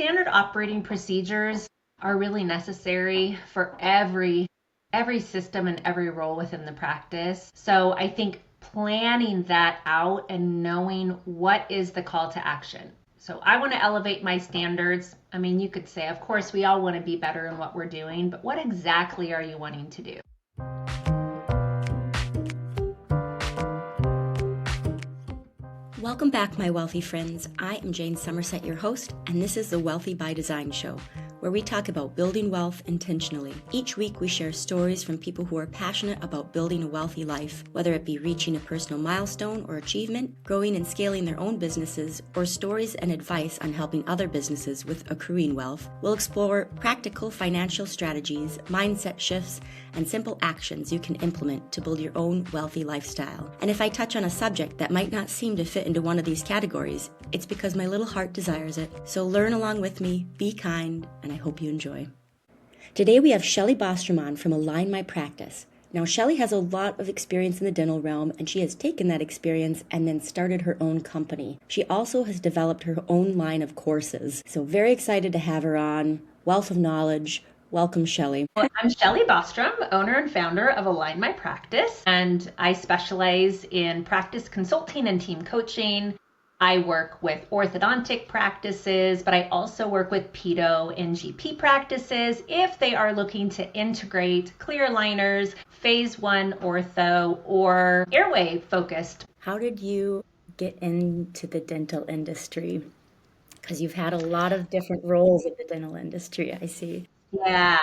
standard operating procedures are really necessary for every system and every role within the practice. So I think planning that out and knowing what is the call to action. So I want to elevate my standards. I mean, you could say, of course, we all want to be better in what we're doing, but what exactly are you wanting to do? Welcome back, my wealthy friends. I am Jane Somerset, your host, and this is the Wealthy by Design show, where we talk about building wealth intentionally. Each week, we share stories from people who are passionate about building a wealthy life, whether it be reaching a personal milestone or achievement, growing and scaling their own businesses, or stories and advice on helping other businesses with accruing wealth. We'll explore practical financial strategies, mindset shifts, and simple actions you can implement to build your own wealthy lifestyle. And if I touch on a subject that might not seem to fit into one of these categories, it's because my little heart desires it. So learn along with me, be kind, and I hope you enjoy. Today we have Shelley Bostrom on from Align My Practice. Now, Shelley has a lot of experience in the dental realm, and she has taken that experience and then started her own company. She also has developed her own line of courses. So very excited to have her on. Wealth of knowledge. Welcome, Shelley. I'm Shelley Bostrom, owner and founder of Align My Practice, and I specialize in practice consulting and team coaching. I work with orthodontic practices, but I also work with pedo and GP practices if they are looking to integrate clear aligners, phase 1 ortho, or airway focused. How did you get into the dental industry? Because you've had a lot of different roles in the dental industry, I see. Yeah,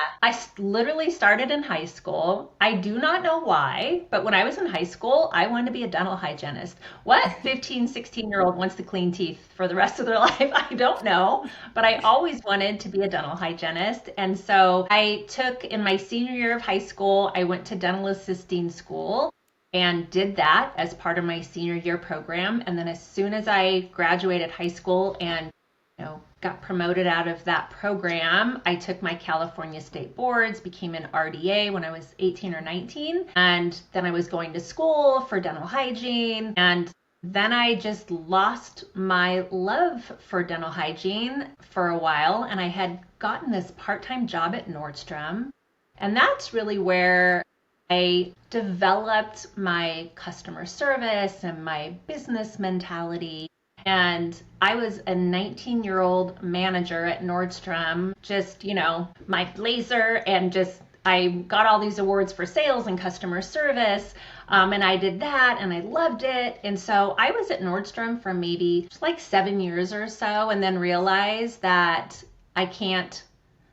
literally started in high school. I do not know why, but when I was in high school, I wanted to be a dental hygienist. What 15, 16-year-old wants to clean teeth for the rest of their life? I don't know, but I always wanted to be a dental hygienist. And so I took, in my senior year of high school, I went to dental assisting school and did that as part of my senior year program. And then as soon as I graduated high school and got promoted out of that program, I took my California state boards, became an RDA when I was 18 or 19. And then I was going to school for dental hygiene. And then I just lost my love for dental hygiene for a while. And I had gotten this part-time job at Nordstrom. And that's really where I developed my customer service and my business mentality. And I was a 19-year-old manager at Nordstrom, just, my blazer, and I got all these awards for sales and customer service. And I did that and I loved it. And so I was at Nordstrom for maybe just like 7 years or so, and then realized that I can't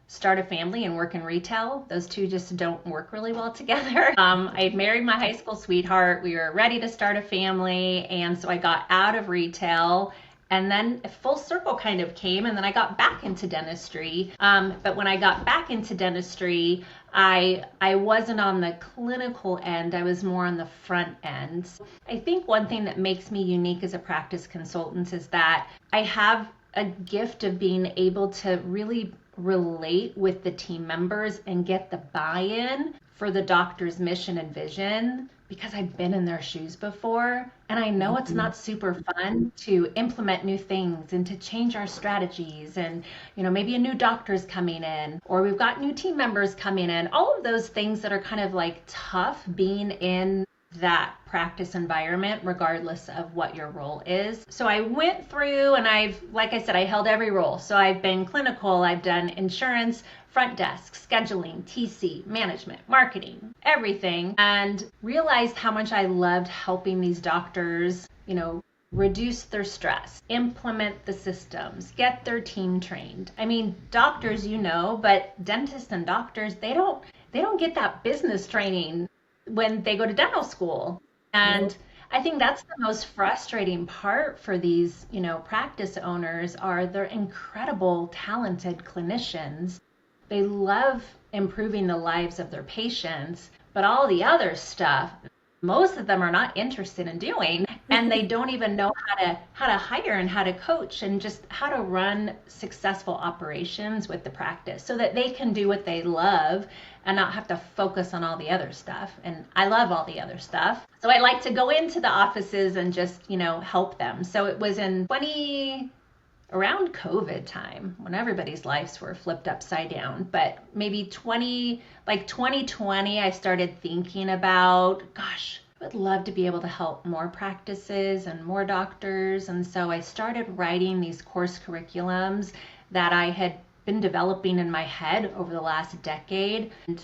start a family and work in retail. Those two just don't work really well together. I had married my high school sweetheart. We were ready to start a family. And so I got out of retail, and then a full circle kind of came, and then I got back into dentistry. But when I got back into dentistry, I wasn't on the clinical end. I was more on the front end. I think one thing that makes me unique as a practice consultant is that I have a gift of being able to really relate with the team members and get the buy-in for the doctor's mission and vision, because I've been in their shoes before, and I know it's not super fun to implement new things and to change our strategies, and maybe a new doctor's coming in, or we've got new team members coming in, all of those things that are kind of like tough being in that practice environment, regardless of what your role is. So I went through, and like I said, I held every role. So I've been clinical, I've done insurance, front desk, scheduling, TC, management, marketing, everything, and realized how much I loved helping these doctors, reduce their stress, implement the systems, get their team trained. I mean, doctors, but dentists and doctors, they don't get that business training when they go to dental school. And I think that's the most frustrating part for these, practice owners are they're incredible, talented clinicians. They love improving the lives of their patients, but all the other stuff, most of them are not interested in doing, and they don't even know how to hire and how to coach and just how to run successful operations with the practice so that they can do what they love and not have to focus on all the other stuff. And I love all the other stuff. So I like to go into the offices and just, help them. So it was in around COVID time when everybody's lives were flipped upside down. But maybe 2020, I started thinking about, gosh, I would love to be able to help more practices and more doctors. And so I started writing these course curriculums that I had been developing in my head over the last decade. And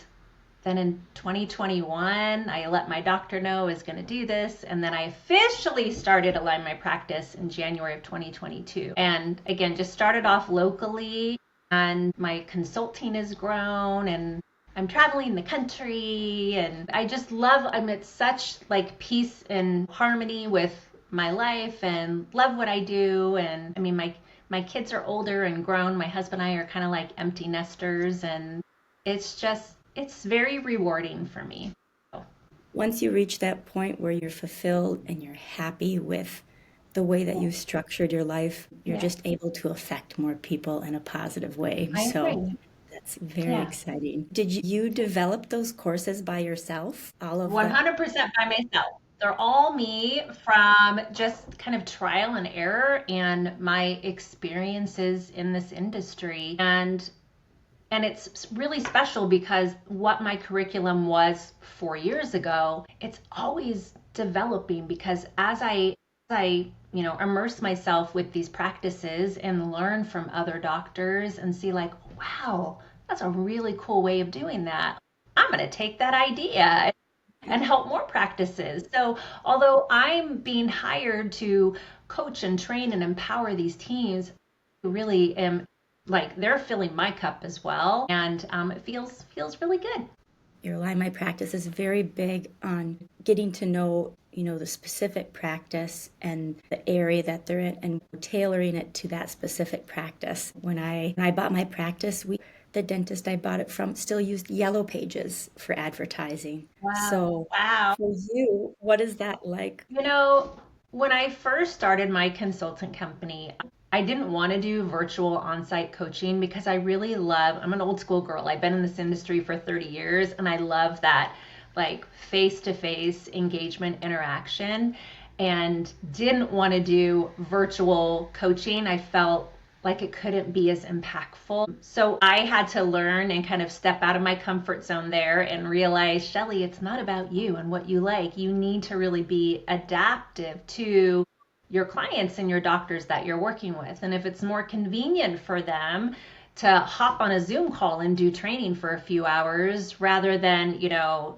then in 2021, I let my doctor know I was going to do this. And then I officially started Align My Practice in January of 2022. And again, just started off locally, and my consulting has grown, and I'm traveling the country, and I just love, I'm at such like peace and harmony with my life and love what I do. And I mean, my kids are older and grown. My husband and I are kind of like empty nesters, and it's very rewarding for me. Once you reach that point where you're fulfilled and you're happy with the way that you've structured your life, you're Yeah, just able to affect more people in a positive way. I So agree. that's very Yeah. exciting. Did you develop those courses by yourself? All of the 100% by myself. They're all me from just kind of trial and error and my experiences in this industry. And it's really special because what my curriculum was 4 years ago, it's always developing because as I immerse myself with these practices and learn from other doctors and see like, wow, that's a really cool way of doing that. I'm going to take that idea and help more practices. So, although I'm being hired to coach and train and empower these teams, I really am like they're filling my cup as well, and it feels really good. your Align My Practice is very big on getting to know, the specific practice and the area that they're in and tailoring it to that specific practice. When I bought my practice, the dentist I bought it from still used yellow pages for advertising. Wow. So Wow. for you, what is that like? You know, when I first started my consultant company, I didn't want to do virtual on-site coaching because I'm an old school girl. I've been in this industry for 30 years and I love that like face-to-face engagement interaction, and didn't want to do virtual coaching. I felt like it couldn't be as impactful. So I had to learn and kind of step out of my comfort zone there and realize, Shelley, it's not about you and what you like. You need to really be adaptive to your clients and your doctors that you're working with. And if it's more convenient for them to hop on a Zoom call and do training for a few hours rather than,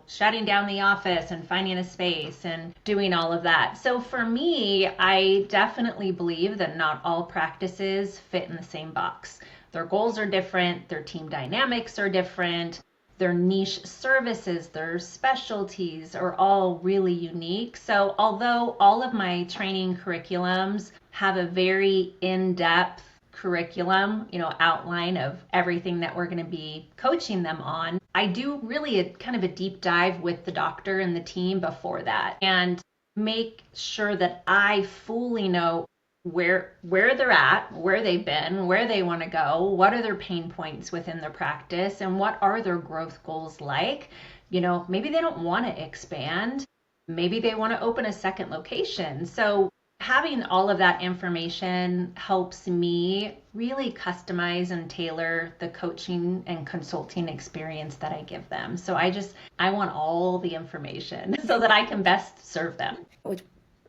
shutting down the office and finding a space and doing all of that. So for me, I definitely believe that not all practices fit in the same box. Their goals are different, their team dynamics are different, their niche services, their specialties are all really unique. So although all of my training curriculums have a very in-depth curriculum, outline of everything that we're going to be coaching them on, I do really kind of a deep dive with the doctor and the team before that and make sure that I fully know where they're at, where they've been, where they want to go, what are their pain points within their practice, and what are their growth goals like. Maybe they don't want to expand. Maybe they want to open a second location. So having all of that information helps me really customize and tailor the coaching and consulting experience that I give them. So I want all the information so that I can best serve them.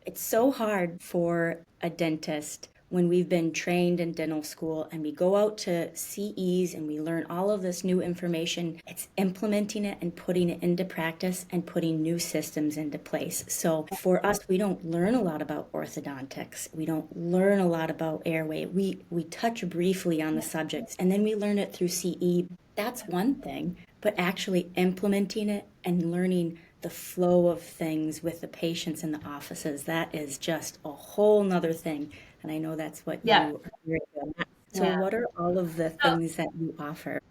It's so hard for a dentist when we've been trained in dental school and we go out to CEs and we learn all of this new information. It's implementing it and putting it into practice and putting new systems into place. So for us, we don't learn a lot about orthodontics. We don't learn a lot about airway. We touch briefly on the subjects and then we learn it through CE. That's one thing, but actually implementing it and learning the flow of things with the patients in the offices, that is just a whole nother thing. And I know that's what Yeah. you are here doing. So Yeah. what are all of the So, things that you offer?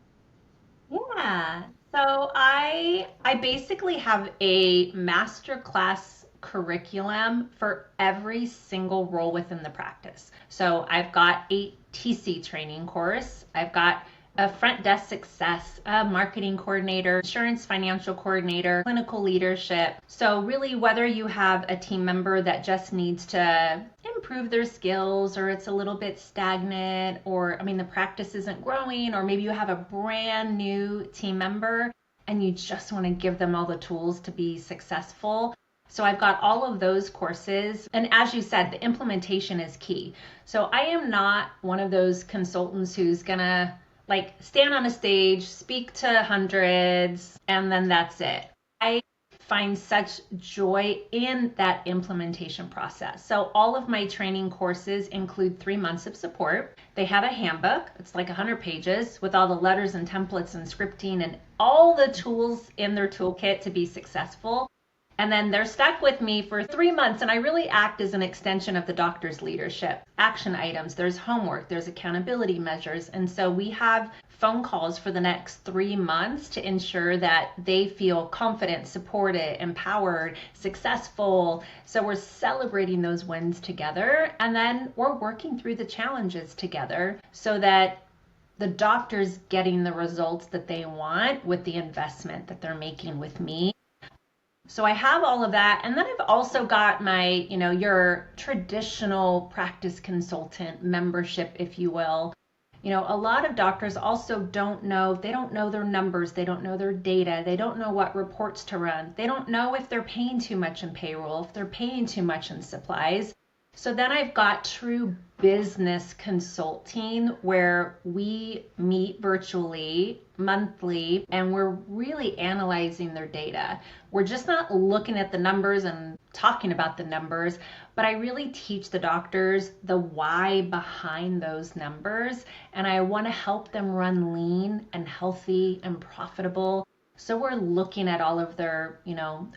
yeah. So I basically have a master class curriculum for every single role within the practice. So I've got a TC training course. I've got a front desk success, a marketing coordinator, insurance financial coordinator, clinical leadership. So really, whether you have a team member that just needs to improve their skills, or it's a little bit stagnant, or the practice isn't growing, or maybe you have a brand new team member and you just want to give them all the tools to be successful. So I've got all of those courses. And as you said, the implementation is key. So I am not one of those consultants who's gonna stand on a stage, speak to hundreds, and then that's it. I find such joy in that implementation process. So all of my training courses include 3 months of support. They have a handbook. It's like 100 pages with all the letters and templates and scripting and all the tools in their toolkit to be successful. And then they're stuck with me for 3 months, and I really act as an extension of the doctor's leadership. Action items, there's homework, there's accountability measures. And so we have phone calls for the next 3 months to ensure that they feel confident, supported, empowered, successful. So we're celebrating those wins together, and then we're working through the challenges together so that the doctor's getting the results that they want with the investment that they're making with me. So I have all of that. And then I've also got my, your traditional practice consultant membership, if you will. A lot of doctors also they don't know their numbers. They don't know their data. They don't know what reports to run. They don't know if they're paying too much in payroll, if they're paying too much in supplies. So then I've got true business consulting where we meet virtually monthly and we're really analyzing their data. We're just not looking at the numbers and talking about the numbers, but I really teach the doctors the why behind those numbers, and I want to help them run lean and healthy and profitable. So we're looking at all of their,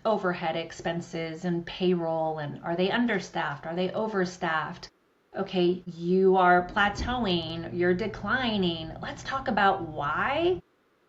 overhead expenses and payroll, and are they understaffed? Are they overstaffed? Okay, you are plateauing, you're declining. Let's talk about why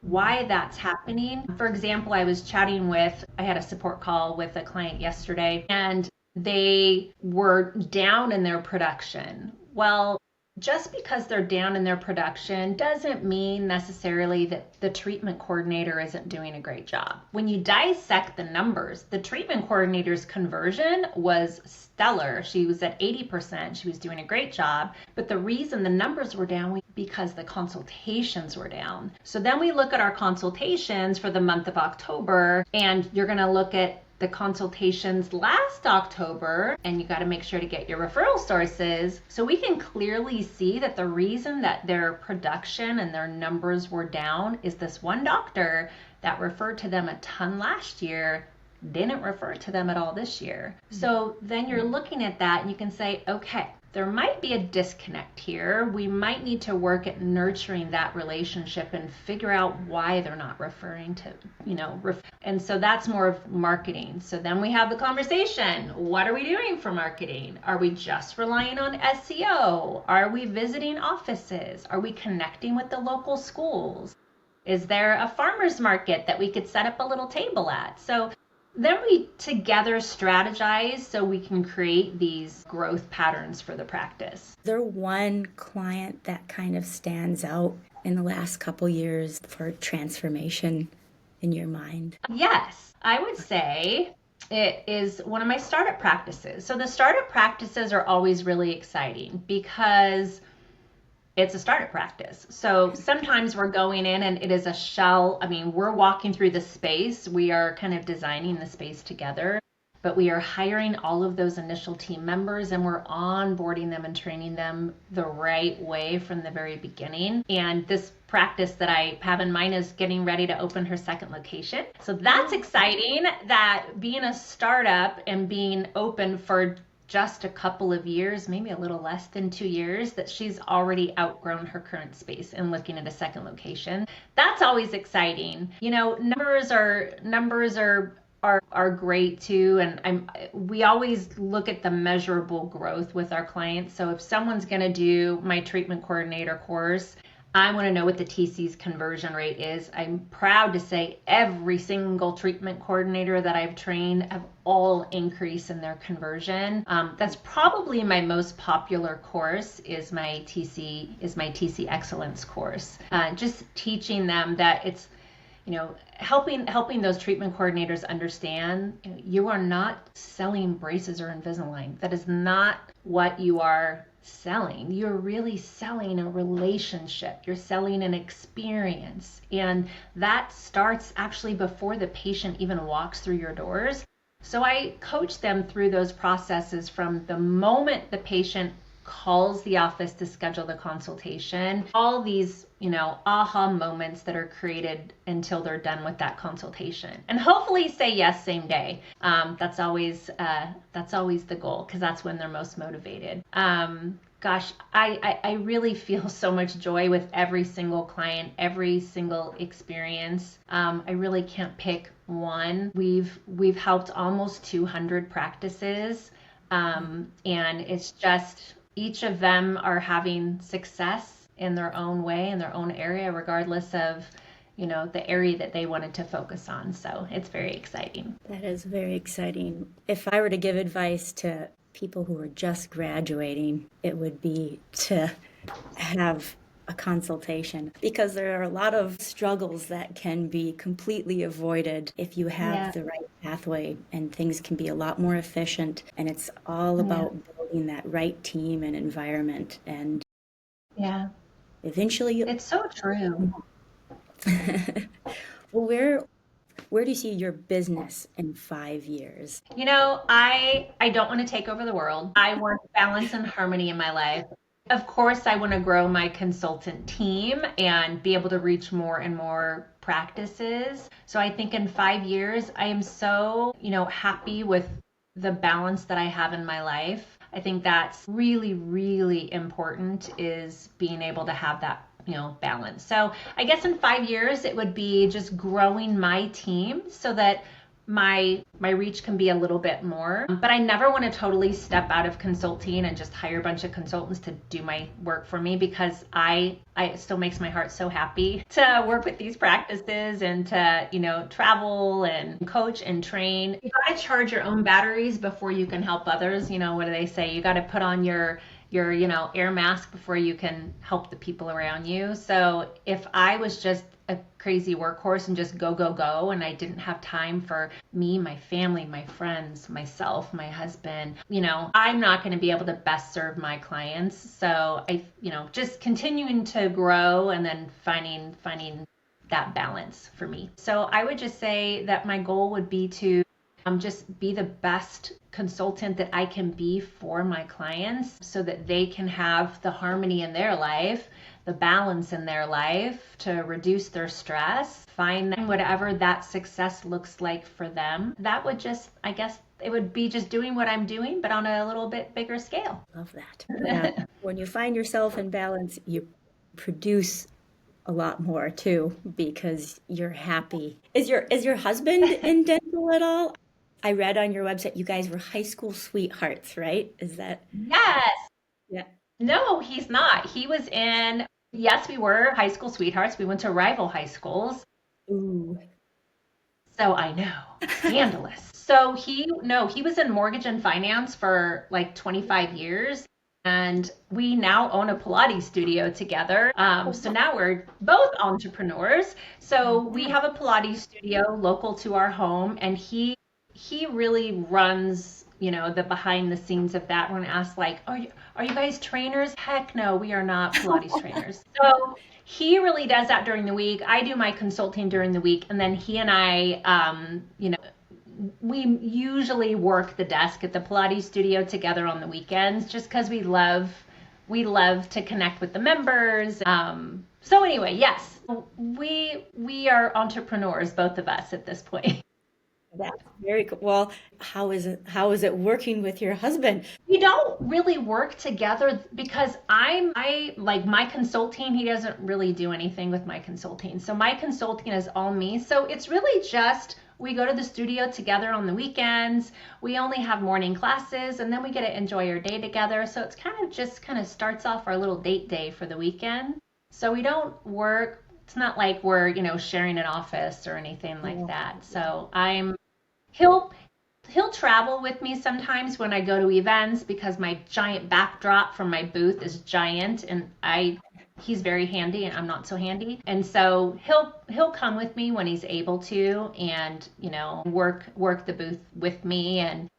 that's happening. For example, I had a support call with a client yesterday, and they were down in their production. Well, just because they're down in their production doesn't mean necessarily that the treatment coordinator isn't doing a great job. When you dissect the numbers, the treatment coordinator's conversion was stellar. She was at 80%. She was doing a great job. But the reason the numbers were down was because the consultations were down. So then we look at our consultations for the month of October, and you're going to look at the consultations last October, and you got to make sure to get your referral sources. So we can clearly see that the reason that their production and their numbers were down is this one doctor that referred to them a ton last year didn't refer to them at all this year. So then you're looking at that and you can say, okay, there might be a disconnect here. We might need to work at nurturing that relationship and figure out why they're not referring to, and so that's more of marketing. So then we have the conversation. What are we doing for marketing? Are we just relying on SEO? Are we visiting offices? Are we connecting with the local schools? Is there a farmer's market that we could set up a little table at? So then we together strategize so we can create these growth patterns for the practice. Is there one client that kind of stands out in the last couple years for transformation in your mind? Yes, I would say it is one of my startup practices. So the startup practices are always really exciting because it's a startup practice. So sometimes we're going in and it is a shell. We're walking through the space. We are kind of designing the space together, but we are hiring all of those initial team members and we're onboarding them and training them the right way from the very beginning. And this practice that I have in mind is getting ready to open her second location. So that's exciting, that being a startup and being open for just a couple of years, maybe a little less than 2 years, that she's already outgrown her current space and looking at a second location. That's always exciting. Numbers are great too, and we always look at the measurable growth with our clients. So if someone's going to do my treatment coordinator course, I want to know what the TC's conversion rate is. I'm proud to say every single treatment coordinator that I've trained have all increased in their conversion. That's probably my most popular course is my TC Excellence course. Just teaching them that it's, helping those treatment coordinators understand, you are not selling braces or Invisalign. That is not what you are selling. You're really selling a relationship. You're selling an experience. And that starts actually before the patient even walks through your doors. So I coach them through those processes from the moment the patient calls the office to schedule the consultation, all these, aha moments that are created until they're done with that consultation. And hopefully say yes same day. That's always the goal, because that's when they're most motivated. Gosh, I really feel so much joy with every single client, every single experience. I really can't pick one. We've helped almost 200 practices, and it's just each of them are having success in their own way, in their own area, regardless of, the area that they wanted to focus on. So it's very exciting. That is very exciting. If I were to give advice to people who are just graduating, it would be to have a consultation, because there are a lot of struggles that can be completely avoided if you have the right pathway, and things can be a lot more efficient. And it's all about building that right team and environment. And eventually it's so true. Well, where do you see your business in 5 years? I don't want to take over the world. I want balance and harmony in my life. Of course, I want to grow my consultant team and be able to reach more and more practices. So I think in 5 years, I am so, happy with the balance that I have in my life. I think that's really, really important, is being able to have that balance. So I guess in 5 years, it would be just growing my team so that my reach can be a little bit more. But I never want to totally step out of consulting and just hire a bunch of consultants to do my work for me, because it still makes my heart so happy to work with these practices and to, travel and coach and train. You got to charge your own batteries before you can help others. What do they say? You got to put on your air mask before you can help the people around you. So if I was just a crazy workhorse and just go, go, go, and I didn't have time for me, my family, my friends, myself, my husband, I'm not going to be able to best serve my clients. So just continuing to grow and then finding that balance for me. So I would just say that my goal would be to just be the best consultant that I can be for my clients, so that they can have the harmony in their life, the balance in their life, to reduce their stress, find whatever that success looks like for them. That would just, I guess, it would be just doing what I'm doing, but on a little bit bigger scale. Love that. Yeah. When you find yourself in balance, you produce a lot more too, because you're happy. Is your husband in dental at all? I read on your website you guys were high school sweethearts, right? Is that? Yes. Yeah. No, he's not. Yes, we were high school sweethearts. We went to rival high schools. Ooh. So I know. Scandalous. So he was in mortgage and finance for like 25 years. And we now own a Pilates studio together. So now we're both entrepreneurs. So we have a Pilates studio local to our home, and he really runs, the behind the scenes of that. We're gonna ask, like, are you guys trainers? Heck no, we are not Pilates trainers. So he really does that during the week. I do my consulting during the week, and then he and I, we usually work the desk at the Pilates studio together on the weekends, just because we love to connect with the members. So anyway, yes, we are entrepreneurs, both of us at this point. That's very cool. Well, how is it working with your husband? We don't really work together because I like my consulting. He doesn't really do anything with my consulting. So my consulting is all me. So it's really just, we go to the studio together on the weekends. We only have morning classes, and then we get to enjoy our day together. So it's kind of starts off our little date day for the weekend. So we don't work, it's not like we're, sharing an office or anything like that. So he'll he'll travel with me sometimes when I go to events because my giant backdrop from my booth is giant, and he's very handy and I'm not so handy. And so he'll come with me when he's able to, and work the booth with me, and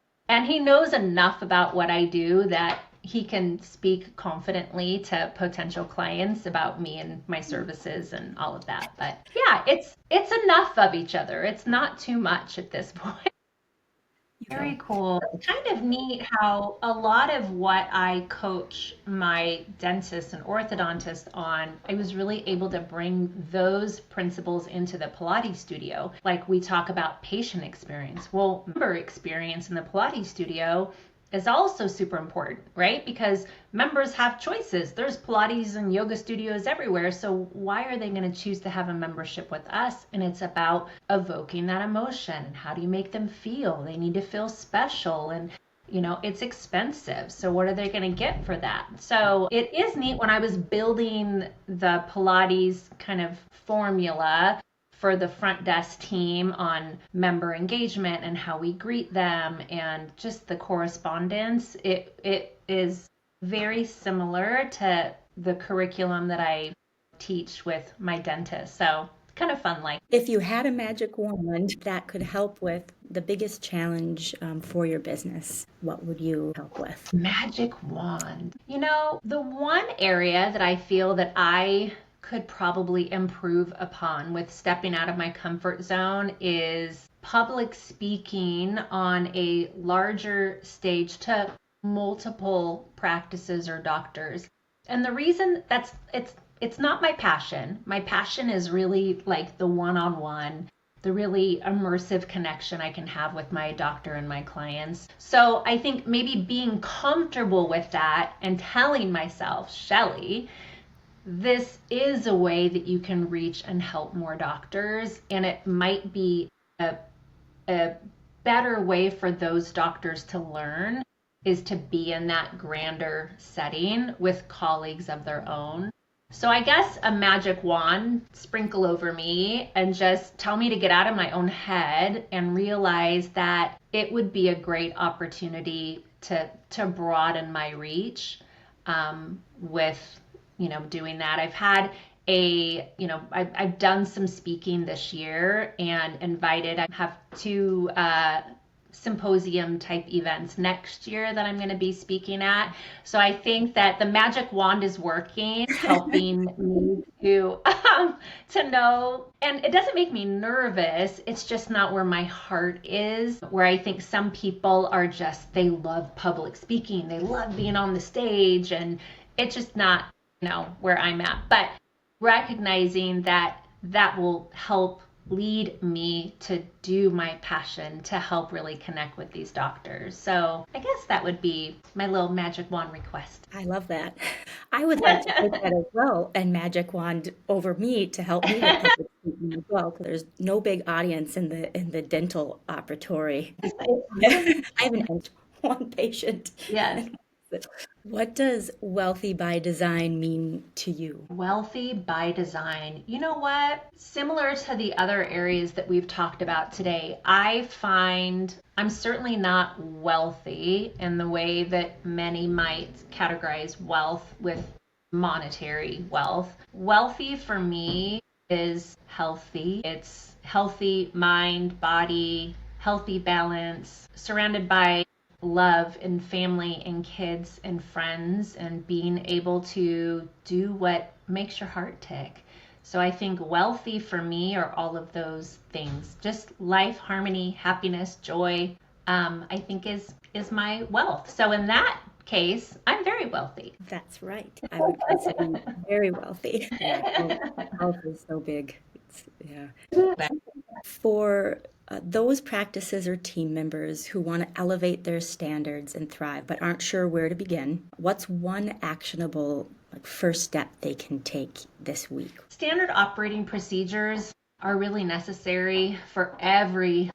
he knows enough about what I do that he can speak confidently to potential clients about me and my services and all of that. But yeah, it's enough of each other. It's not too much at this point. Very cool. It's kind of neat how a lot of what I coach my dentists and orthodontists on, I was really able to bring those principles into the Pilates studio. Like we talk about patient experience. Well, member experience in the Pilates studio is also super important, right? Because members have choices. There's Pilates and yoga studios everywhere. So why are they going to choose to have a membership with us? And it's about evoking that emotion. And how do you make them feel? They need to feel special. And it's expensive. So what are they going to get for that? So it is neat. When I was building the Pilates kind of formula for the front desk team on member engagement and how we greet them and just the correspondence, it is very similar to the curriculum that I teach with my dentist. So kind of fun. Like, if you had a magic wand that could help with the biggest challenge for your business, what would you help with? Magic wand. The one area that I feel that I could probably improve upon with stepping out of my comfort zone is public speaking on a larger stage to multiple practices or doctors. And the reason it's not my passion. My passion is really like the one-on-one, the really immersive connection I can have with my doctor and my clients. So I think maybe being comfortable with that and telling myself, Shelley, this is a way that you can reach and help more doctors, and it might be a better way for those doctors to learn is to be in that grander setting with colleagues of their own. So I guess a magic wand sprinkle over me and just tell me to get out of my own head and realize that it would be a great opportunity to broaden my reach with doing that. I've had I've done some speaking this year and I have two symposium type events next year that I'm going to be speaking at. So I think that the magic wand is working, helping me to know, and it doesn't make me nervous. It's just not where my heart is, where I think some people are they love public speaking. They love being on the stage, and it's just not, where I'm at. But recognizing that will help lead me to do my passion to help really connect with these doctors. So I guess that would be my little magic wand request. I love that. I would like to take that as well and magic wand over me to help me with public speaking as well. There's no big audience in the dental operatory. I have one patient. Yes. What does wealthy by design mean to you? Wealthy by design. You know what? Similar to the other areas that we've talked about today, I find I'm certainly not wealthy in the way that many might categorize wealth with monetary wealth. Wealthy for me is healthy. It's healthy mind, body, healthy balance, surrounded by love and family and kids and friends, and being able to do what makes your heart tick. So I think wealthy for me are all of those things. Just life, harmony, happiness, joy, I think is my wealth. So in that case, I'm very wealthy. That's right. I would consider you very wealthy. Health is so big. For those practices or team members who want to elevate their standards and thrive but aren't sure where to begin, what's one actionable first step they can take this week? Standard operating procedures are really necessary for every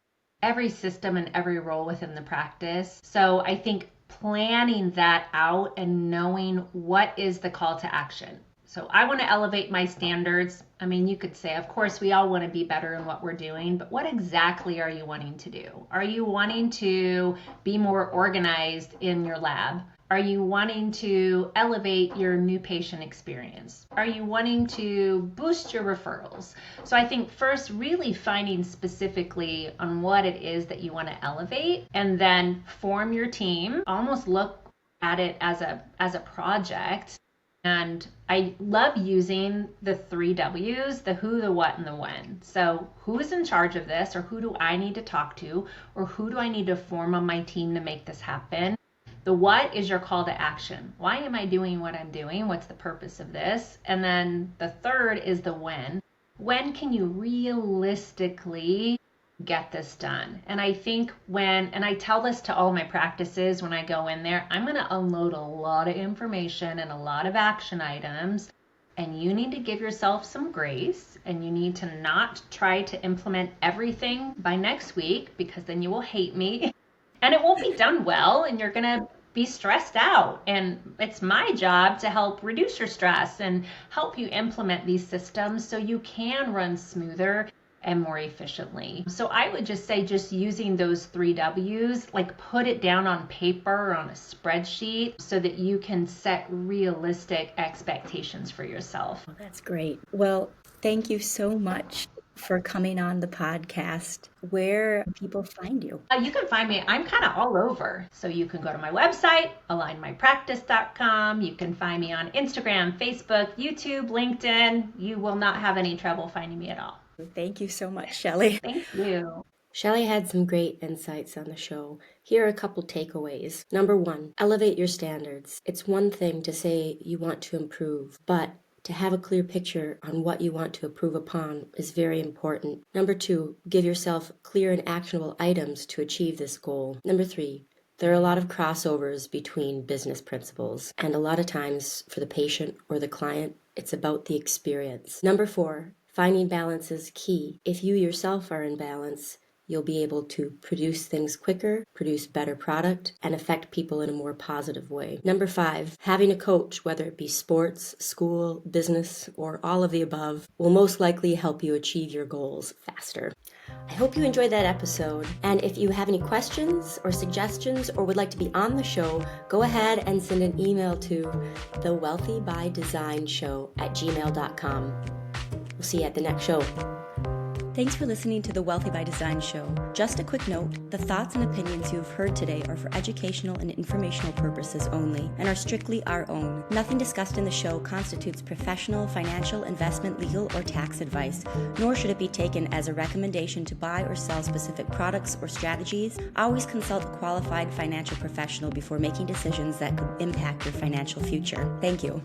system and every role within the practice. So I think planning that out and knowing what is the call to action. So I want to elevate my standards. I mean, you could say, of course, we all want to be better in what we're doing, but what exactly are you wanting to do? Are you wanting to be more organized in your lab? Are you wanting to elevate your new patient experience? Are you wanting to boost your referrals? So I think first really finding specifically on what it is that you want to elevate, and then form your team, almost look at it as a project. And I love using the 3 W's, the who, the what, and the when. So who is in charge of this, or who do I need to talk to, or who do I need to form on my team to make this happen? The what is your call to action. Why am I doing what I'm doing? What's the purpose of this? And then the third is the when. When can you realistically get this done? And I think and I tell this to all my practices when I go in there, I'm going to unload a lot of information and a lot of action items. And you need to give yourself some grace, and you need to not try to implement everything by next week, because then you will hate me and it won't be done well, and you're going to be stressed out. And it's my job to help reduce your stress and help you implement these systems so you can run smoother and more efficiently. So I would just say, just using those 3 W's, like put it down on paper or on a spreadsheet so that you can set realistic expectations for yourself. That's great. Well, thank you so much for coming on the podcast. Where people find you? You can find me. I'm kind of all over. So you can go to my website, alignmypractice.com. You can find me on Instagram, Facebook, YouTube, LinkedIn. You will not have any trouble finding me at all. Thank you so much, Shelley. Thank you. Shelley had some great insights on the show. Here are a couple takeaways. Number 1, elevate your standards. It's one thing to say you want to improve, but to have a clear picture on what you want to improve upon is very important. Number 2, give yourself clear and actionable items to achieve this goal. Number 3, there are a lot of crossovers between business principles, and a lot of times for the patient or the client, it's about the experience. Number 4, finding balance is key. If you yourself are in balance, you'll be able to produce things quicker, produce better product, and affect people in a more positive way. Number 5, having a coach, whether it be sports, school, business, or all of the above, will most likely help you achieve your goals faster. I hope you enjoyed that episode, and if you have any questions or suggestions or would like to be on the show, go ahead and send an email to thewealthybydesignshow@gmail.com. We'll see you at the next show. Thanks for listening to the Wealthy by Design show. Just a quick note, the thoughts and opinions you have heard today are for educational and informational purposes only and are strictly our own. Nothing discussed in the show constitutes professional, financial, investment, legal, or tax advice, nor should it be taken as a recommendation to buy or sell specific products or strategies. Always consult a qualified financial professional before making decisions that could impact your financial future. Thank you.